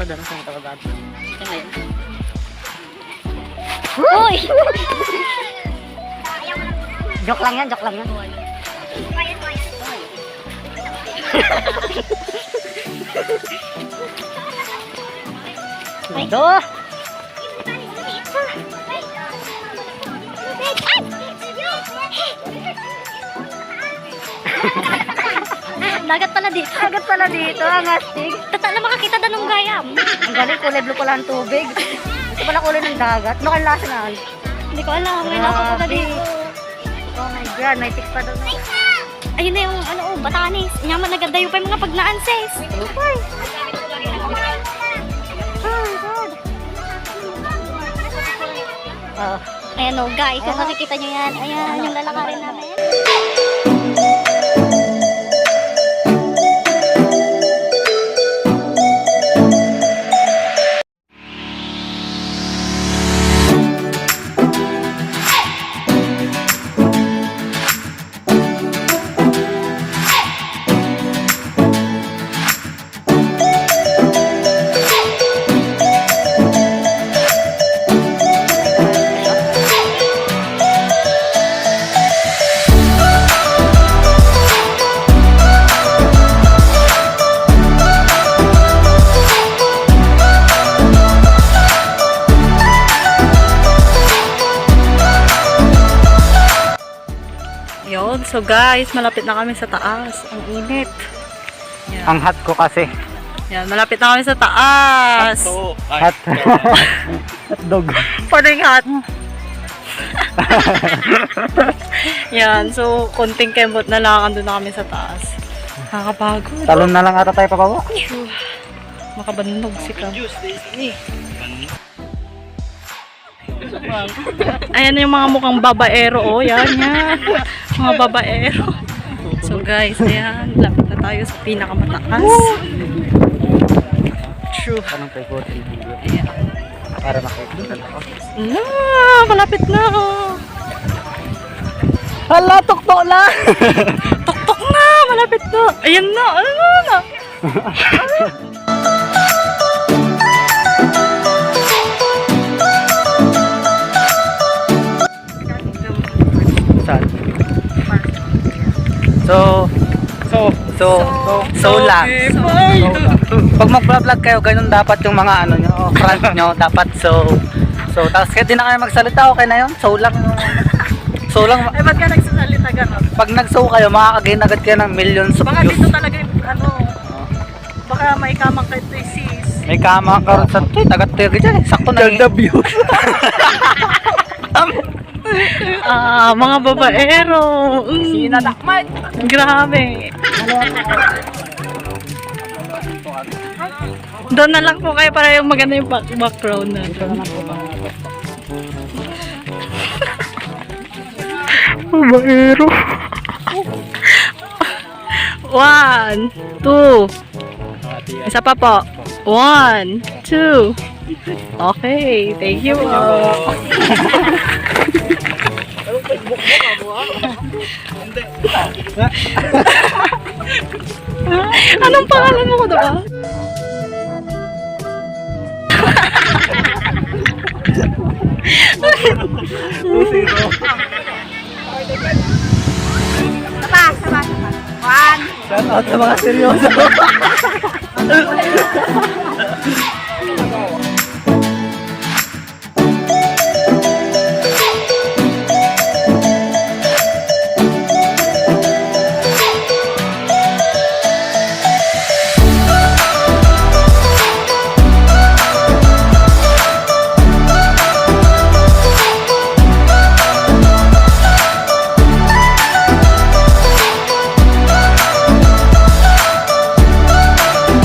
doon sa kababado. Ito ngayon. Uy! Joke lang yan, joke lang yan. Ito! Dagat pala dito. Dagat pala dito, ang astig. Tata na makakita na nung gayam. Ang galing, kulay blue pala ang tubig. Ito pala kulay ng dagat. Ano kayong lasa na? Hindi ko alam. May nasa pala Grabe. dito. Oh my God, may tick pa doon. Ayun na yung ano, Batanes. Nyaman naganda yung pa yung mga pagnaan, sis. Upay! Oh, Ayan o, guys. Kung makikita nyo yan, ayan, yung lalakarin namin. Yun. So guys, malapit na kami sa taas. Ang init. Yan. Ang hot ko kasi. Yan, malapit na kami sa taas. Hot. Hotdog. Paano yung hot? Yan, so konting kembot na lang, andun na kami sa taas. Nakakapagod. Talon na lang ata tayo pababa. Makabannog si Cam. Ayan yung mga mukhang babaero, oh. Yan, yan. Mga babaero. So guys, ayan. Lapit na tayo sa pinakamataas. True. Anong pay-voting video? Ayan. Para makikita ako. Malapit na. Hala, tuktok na! Tuktok na! Malapit na. Ayan na. Ano na? Saan? So lang. Pag mag-vlog kayo, ganun dapat yung mga ano nyo, front nyo, dapat so. Tapos kahit di na kayo magsalita, okay na yun. So lang. Eh, ba't ka nagsasalita gano'n? Pag nag-so kayo, makakagain agad kayo ng millions of Baka views. dito talaga yung ano. Baka may kamang kay sis. May kama karon sa to, tagat-taga dyan. Sakto na yung views. Mga babaero. Sinadakman. Grabe. Doon na lang po kayo para yung maganda yung background natin. Babaero. 1, 2. Isa pa po. 1, 2. Okay, thank you. Anong pangalan mo ko diba? Saba. 1. Shout out sa mga seryoso.